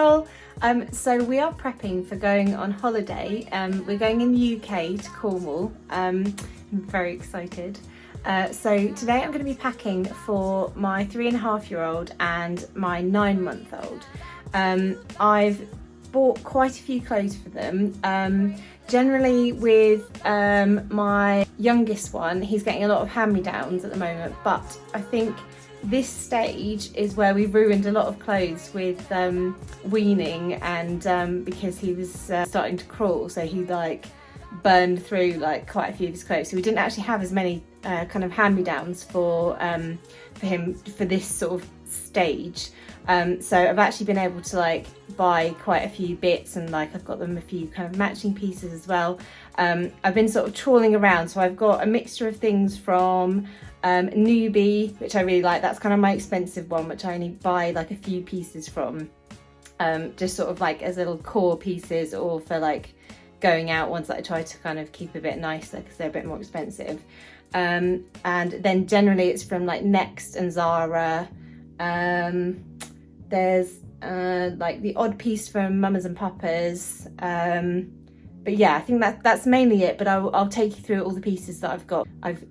girl. So we are prepping for going on holiday. We're going in the UK to Cornwall. I'm very excited. So today I'm going to be packing for my 3.5-year-old and my 9-month-old. I've bought quite a few clothes for them. Generally with my youngest one, he's getting a lot of hand-me-downs at the moment, but I think this stage is where we've ruined a lot of clothes with weaning, and because he was starting to crawl, so he like burned through like quite a few of his clothes, so we didn't actually have as many kind of hand-me-downs for him for this sort of stage. So I've actually been able to like buy quite a few bits, and like I've got them a few kind of matching pieces as well. I've been sort of trawling around, so I've got a mixture of things from Newbie, which I really like. That's kind of my expensive one, which I only buy like a few pieces from, just sort of like as little core pieces, or for like going out ones that I try to kind of keep a bit nicer because they're a bit more expensive. And then generally it's from like Next and Zara. There's like the odd piece from Mamas and Papas. But yeah, I think that's mainly it, but I'll take you through all the pieces that I've got. I've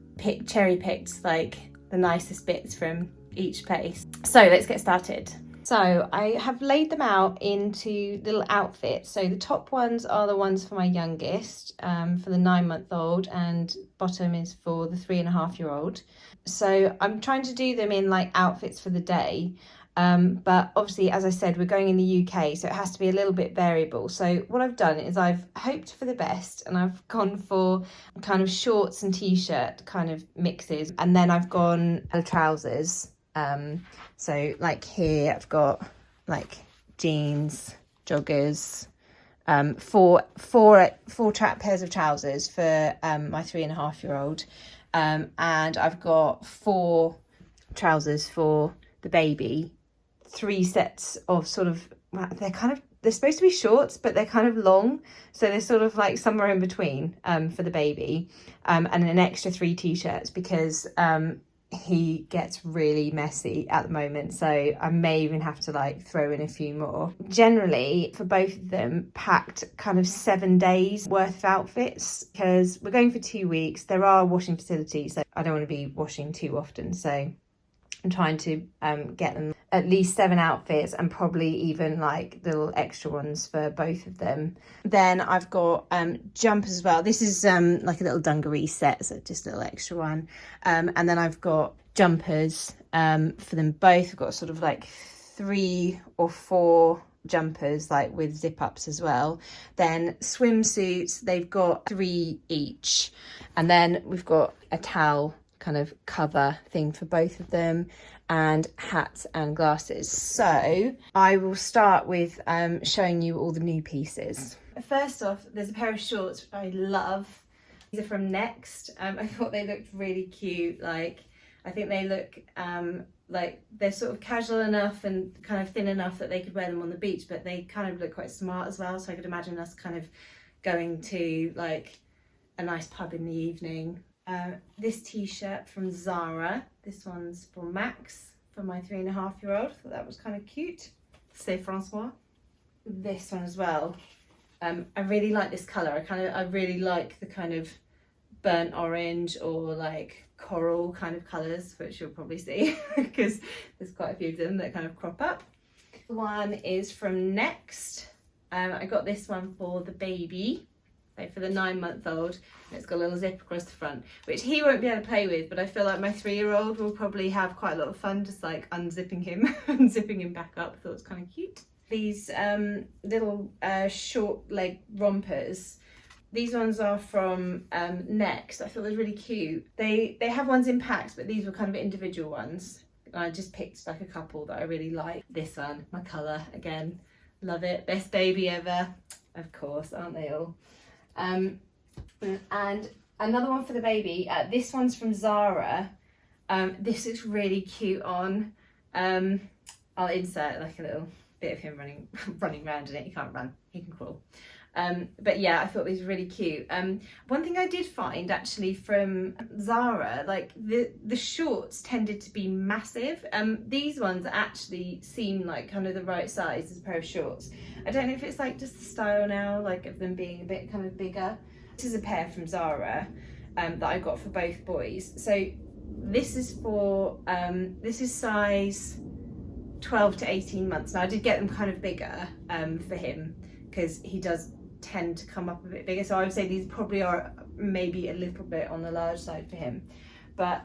cherry picked like the nicest bits from each place. So let's get started. So I have laid them out into little outfits. So the top ones are the ones for my youngest, for the 9-month-old, and bottom is for the 3.5-year-old. So I'm trying to do them in like outfits for the day. But obviously, as I said, we're going in the UK, so it has to be a little bit variable. So what I've done is I've hoped for the best, and I've gone for kind of shorts and t-shirt kind of mixes, and then I've gone for trousers. So like here I've got like jeans, joggers, four pairs of trousers for my 3.5-year-old, and I've got 4 trousers for the baby. 3 sets of sort of, they're supposed to be shorts, but they're kind of long, so they're sort of like somewhere in between for the baby, and an extra 3 t-shirts because he gets really messy at the moment, so I may even have to like throw in a few more. Generally for both of them, packed kind of 7 days worth of outfits, because we're going for 2 weeks. There are washing facilities, so I don't want to be washing too often, so I'm trying to get them at least 7 outfits, and probably even like little extra ones for both of them. Then I've got jumpers as well. This is like a little dungaree set, so just a little extra one. And then I've got jumpers for them both. I've got sort of like 3 or 4 jumpers like with zip ups as well. Then swimsuits, they've got 3 each. And then we've got a towel kind of cover thing for both of them, and hats and glasses. So I will start with showing you all the new pieces. First off, there's a pair of shorts which I love. These are from Next. I thought they looked really cute. Like, I think they look like they're sort of casual enough and kind of thin enough that they could wear them on the beach, but they kind of look quite smart as well, so I could imagine us kind of going to like a nice pub in the evening. This t-shirt from Zara. This one's for Max, for my 3.5-year-old. Thought that was kind of cute. C'est Francois. This one as well. I really like this colour. I really like the kind of burnt orange or like coral kind of colours, which you'll probably see because there's quite a few of them that kind of crop up. One is from Next. I got this one for the baby. So for the 9-month-old, it's got a little zip across the front, which he won't be able to play with, but I feel like my 3-year-old will probably have quite a lot of fun just like unzipping him and zipping him back up. I thought it was kind of cute. These little short leg rompers, these ones are from Next. I thought they were really cute. They have ones in packs, but these were kind of individual ones. And I just picked like a couple that I really like. This one, my colour, again, love it. Best baby ever, of course, aren't they all? And another one for the baby. This one's from Zara. This is really cute on. I'll insert like a little bit of him running around in it. He can't run, he can crawl. But yeah, I thought these were really cute. One thing I did find actually from Zara, like the shorts tended to be massive. These ones actually seem like kind of the right size as a pair of shorts. I don't know if it's like just the style now, like of them being a bit kind of bigger. This is a pair from Zara that I got for both boys. So this is for, this is size 12 to 18 months. Now I did get them kind of bigger for him because he does tend to come up a bit bigger. So I would say these probably are maybe a little bit on the large side for him. But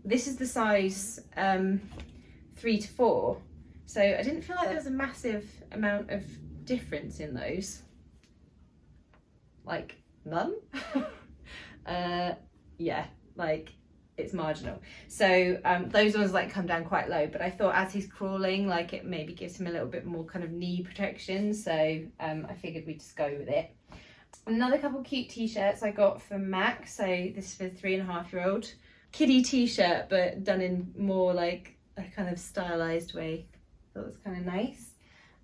this is the size 3 to 4. So I didn't feel like there was a massive amount of difference in those. Like none. Yeah, like it's marginal. So those ones like come down quite low, but I thought as he's crawling, like it maybe gives him a little bit more kind of knee protection. So I figured we'd just go with it. Another couple cute t-shirts I got from Max. So this is for the 3.5-year-old. Kiddie t-shirt, but done in more like a kind of stylized way. Thought it was kind of nice.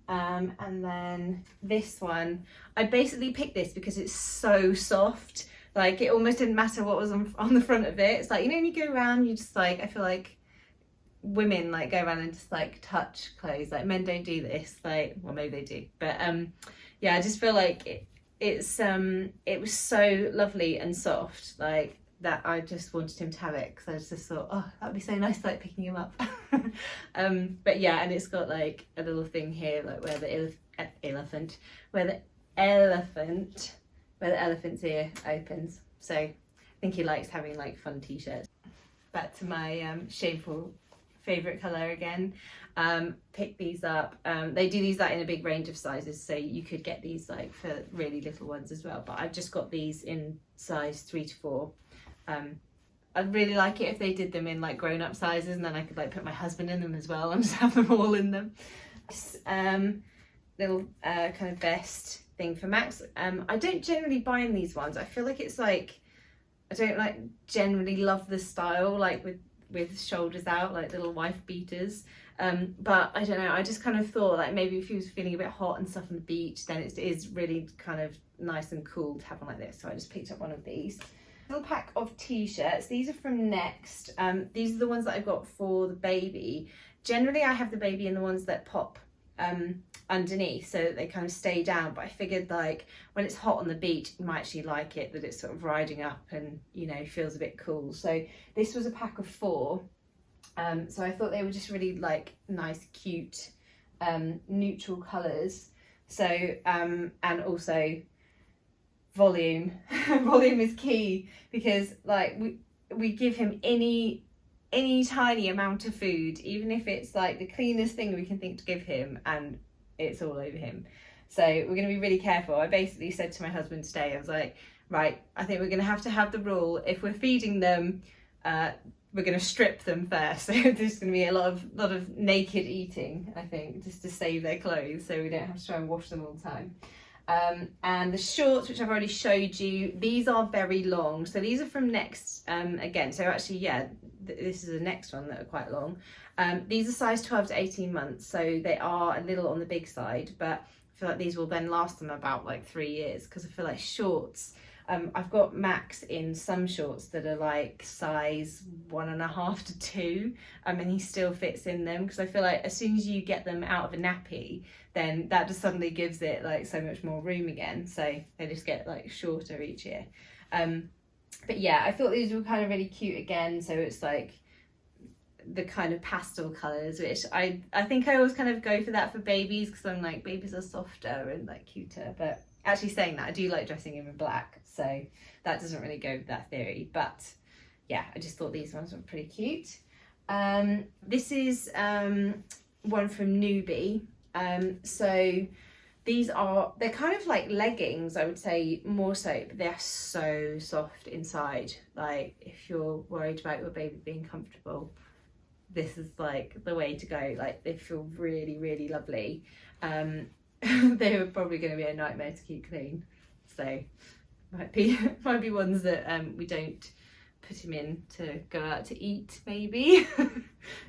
And then this one, I basically picked this because it's so soft. Like it almost didn't matter what was on the front of it. It's like, you know, when you go around, you just like, I feel like women like go around and just like touch clothes. Like men don't do this. Like, well, maybe they do, but yeah, I just feel like it was so lovely and soft, like that I just wanted him to have it because I just thought, oh, that'd be so nice, like picking him up. But yeah, and it's got like a little thing here, like where the elephant's ear opens. So I think he likes having like fun t-shirts. Back to my shameful favourite colour again. Pick these up. They do these like in a big range of sizes, so you could get these like for really little ones as well, but I've just got these in size 3 to 4. I'd really like it if they did them in like grown-up sizes, and then I could like put my husband in them as well and just have them all in them. Little kind of vest thing for Max. I don't generally buy him these ones. I feel like it's like, I don't like generally love the style like with shoulders out, like little wife beaters. But I don't know, I just kind of thought like maybe if he was feeling a bit hot and stuff on the beach, then it is really kind of nice and cool to have one like this. So I just picked up one of these. Little pack of t-shirts. These are from Next. These are the ones that I got for the baby. Generally I have the baby in the ones that pop underneath so that they kind of stay down, but I figured like when it's hot on the beach you might actually like it, that it's sort of riding up and, you know, feels a bit cool. So this was a pack of 4. So I thought they were just really like nice, cute, neutral colours. So and also volume. Volume is key, because like we give him any tiny amount of food, even if it's like the cleanest thing we can think to give him, and it's all over him. So we're going to be really careful. I basically said to my husband today, I was like, right, I think we're going to have the rule, if we're feeding them, we're going to strip them first. So there's going to be a lot of naked eating, I think, just to save their clothes, so we don't have to try and wash them all the time. And the shorts, which I've already showed you, these are very long. So these are from Next again. So actually, yeah, this is the next one that are quite long. These are size 12 to 18 months. So they are a little on the big side, but I feel like these will then last them about like 3 years, because I feel like shorts, I've got Max in some shorts that are like size 1.5 to 2, and he still fits in them, because I feel like as soon as you get them out of a nappy, then that just suddenly gives it like so much more room again, so they just get like shorter each year. But yeah, I thought these were kind of really cute again. So it's like the kind of pastel colours, which I think I always kind of go for that for babies, because I'm like, babies are softer and like cuter. But actually saying that, I do like dressing him in black, so that doesn't really go with that theory. But yeah, I just thought these ones were pretty cute. This is one from Newbie. So they're kind of like leggings, I would say, more so, but they're so soft inside. Like if you're worried about your baby being comfortable, this is like the way to go. Like they feel really, really lovely. They were probably going to be a nightmare to keep clean, so might be ones that we don't put him in to go out to eat, maybe.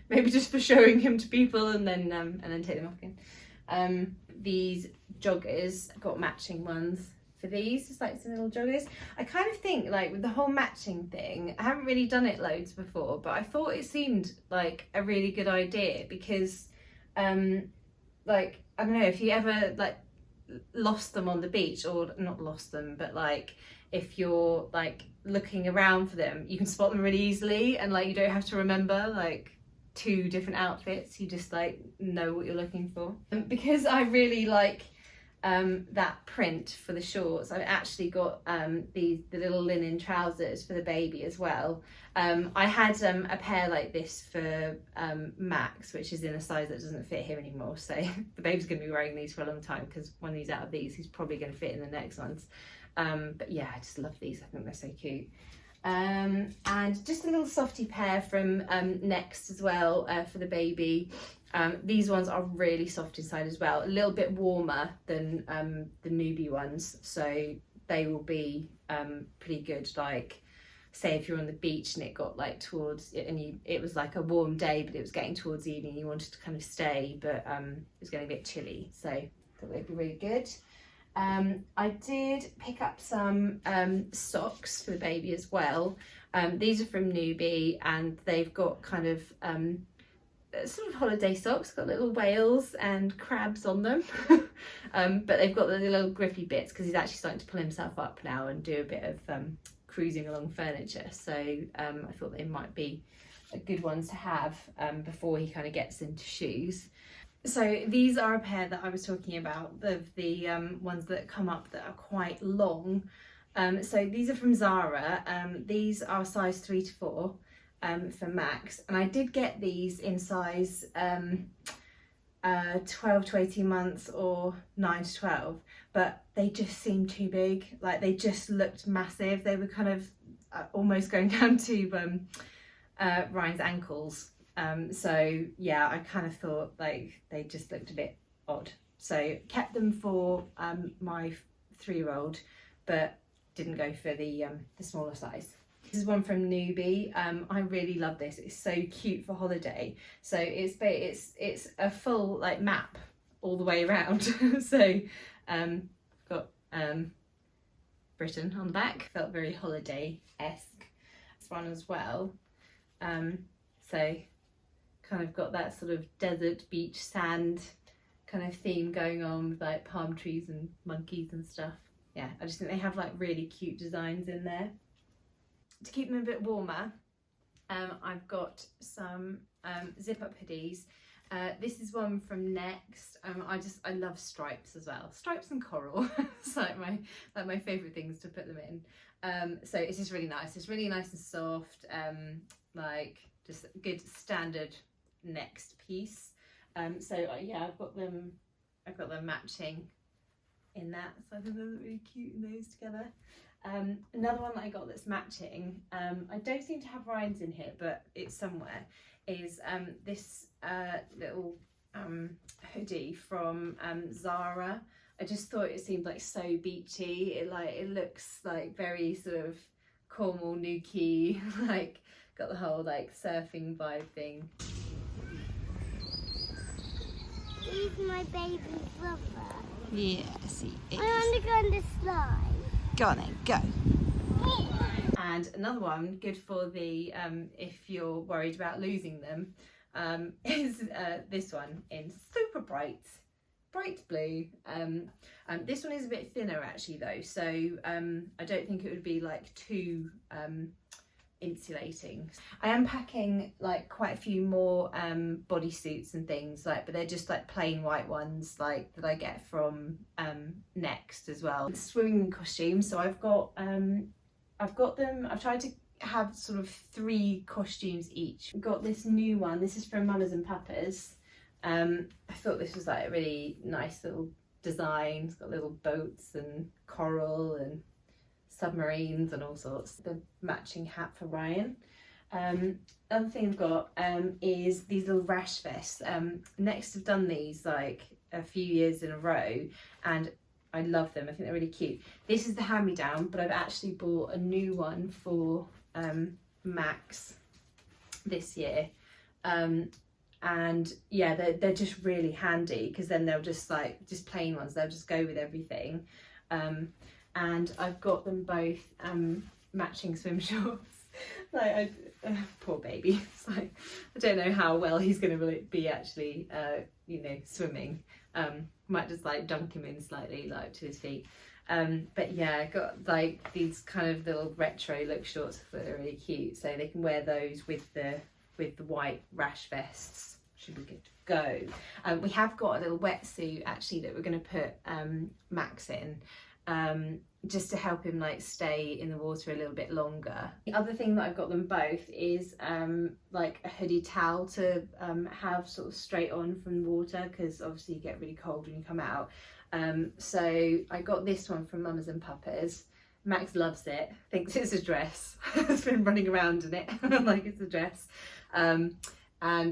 Maybe just for showing him to people, and then take them off again. These joggers. I've got matching ones for these, just like some little joggers. I kind of think like with the whole matching thing, I haven't really done it loads before, but I thought it seemed like a really good idea because like, I don't know, if you ever like lost them on the beach, or not lost them, but like if you're like looking around for them, you can spot them really easily, and like you don't have to remember like 2 different outfits, you just like know what you're looking for. Because I really like that print for the shorts, I've actually got the little linen trousers for the baby as well. I had a pair like this for Max, which is in a size that doesn't fit him anymore, so the baby's going to be wearing these for a long time, because when he's out of these he's probably going to fit in the next ones. But yeah, I just love these, I think they're so cute. And just a little softy pair from Next as well, for the baby. These ones are really soft inside as well, a little bit warmer than the Newbie ones, so they will be pretty good, like say if you're on the beach and it got like towards it, and it was like a warm day but it was getting towards evening, you wanted to kind of stay, but it was getting a bit chilly, so I thought they'd be really good. I did pick up some socks for the baby as well. These are from Newbie, and they've got kind of sort of holiday socks, got little whales and crabs on them. But they've got the little grippy bits, because he's actually starting to pull himself up now and do a bit of cruising along furniture, so I thought they might be a good ones to have before he kind of gets into shoes. So these are a pair that I was talking about, of the ones that come up that are quite long. So these are from Zara. These are size 3 to 4 for Max, and I did get these in size 12 to 18 months or 9 to 12, but they just seemed too big. Like they just looked massive. They were kind of almost going down to Ryan's ankles. So yeah, I kind of thought like they just looked a bit odd, so kept them for my 3-year-old, but didn't go for the smaller size. This is one from Newbie. I really love this. It's so cute for holiday. So it's a full like map all the way around. So got Britain on the back. Felt very holiday-esque. This one as well. So kind of got that sort of desert, beach, sand kind of theme going on with like palm trees and monkeys and stuff. Yeah, I just think they have like really cute designs in there. To keep them a bit warmer, I've got some zip-up hoodies. This is one from Next. I love stripes as well. Stripes and coral. It's like my favourite things to put them in. So it's just really nice. It's really nice and soft. Like just a good standard Next piece. So yeah, I've got them matching in that. So I think they look really cute in those together. Another one that I got that's matching, I don't seem to have Ryan's in here, but it's somewhere, is this little hoodie from Zara. I just thought it seemed like so beachy. It looks like very sort of Cornwall, Newquay, like got the whole like surfing vibe thing. He's my baby brother. Yes, he is. I want to go on the slide. Go on then, go. And another one good for the if you're worried about losing them, is this one in super bright blue. This one is a bit thinner actually though, so I don't think it would be like too insulating. I am packing like quite a few more bodysuits and things, like, but they're just like plain white ones like that I get from Next as well. Swimming costumes, so I've got them, I've tried to have sort of 3 costumes each. I've got this new one, this is from Mamas and Papas. I thought this was like a really nice little design. It's got little boats and coral and submarines and all sorts. The matching hat for Ryan. Other thing I've got is these little Rash vests. Next have done these like a few years in a row, and I love them. I think they're really cute. This is the hand-me-down, but I've actually bought a new one for Max this year. and yeah, they're just really handy, because then they'll just plain ones, they'll just go with everything. And I've got them both matching swim shorts. Like, poor baby. It's like, I don't know how well he's going to be actually, you know, swimming. Might just like dunk him in slightly, like to his feet. But yeah, I got like these kind of little retro look shorts that are really cute, so they can wear those with the white Rash vests. Should be good to go. We have got a little wetsuit actually that we're going to put Max in, just to help him like stay in the water a little bit longer. The other thing that I've got them both is like a hoodie towel to have sort of straight on from the water, because obviously you get really cold when you come out. So I got this one from Mamas and Papas. Max loves it, thinks it's a dress. Has been running around in it like it's a dress. And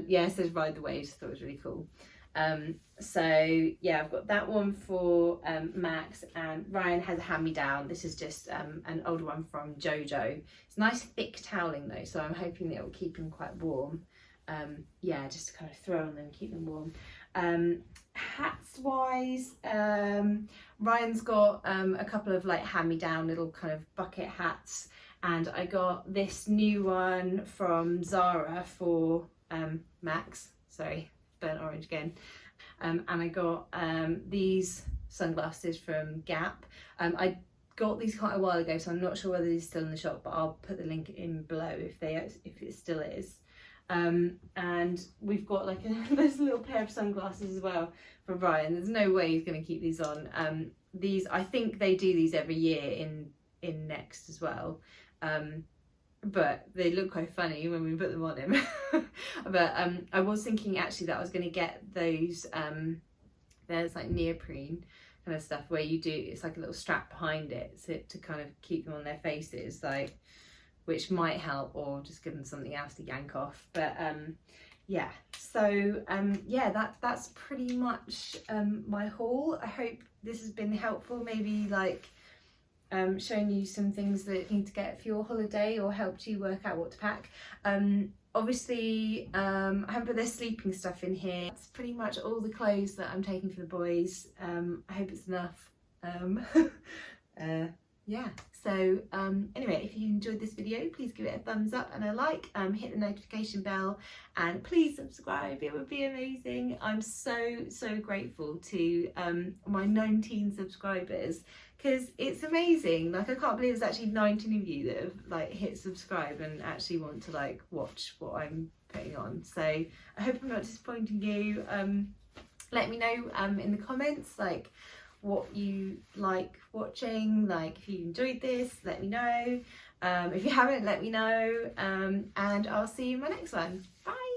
yeah, it says ride the waves. Thought it was really cool. So yeah, I've got that one for Max, and Ryan has a hand-me-down. This is just an older one from Jojo. It's nice thick toweling though, so I'm hoping that it will keep him quite warm. Yeah, just to kind of throw on them and keep them warm. Hats wise, Ryan's got a couple of like hand-me-down little kind of bucket hats, and I got this new one from Zara for Max. Sorry, burnt orange again. And I got these sunglasses from Gap. I got these quite a while ago, so I'm not sure whether these are still in the shop, but I'll put the link in below if it still is. And we've got like this little pair of sunglasses as well for Ryan. There's no way he's going to keep these on. These, I think they do these every year in Next as well. But they look quite funny when we put them on him. But I was thinking actually that I was going to get those, there's like neoprene kind of stuff where you do, it's like a little strap behind it, so to kind of keep them on their faces, like, which might help, or just give them something else to yank off. But yeah, so yeah, that's pretty much my haul. I hope this has been helpful, maybe like showing you some things that you need to get for your holiday, or helped you work out what to pack. Obviously I haven't put their sleeping stuff in here. That's pretty much all the clothes that I'm taking for the boys. I hope it's enough. Yeah, so anyway, if you enjoyed this video, please give it a thumbs up and a like, hit the notification bell, and please subscribe. It would be amazing. I'm so grateful to my 19 subscribers, because it's amazing. Like, I can't believe there's actually 19 of you that have like hit subscribe and actually want to like watch what I'm putting on. So I hope I'm not disappointing you. Let me know in the comments like what you like watching, like if you enjoyed this, let me know. If you haven't, let me know, and I'll see you in my next one. Bye.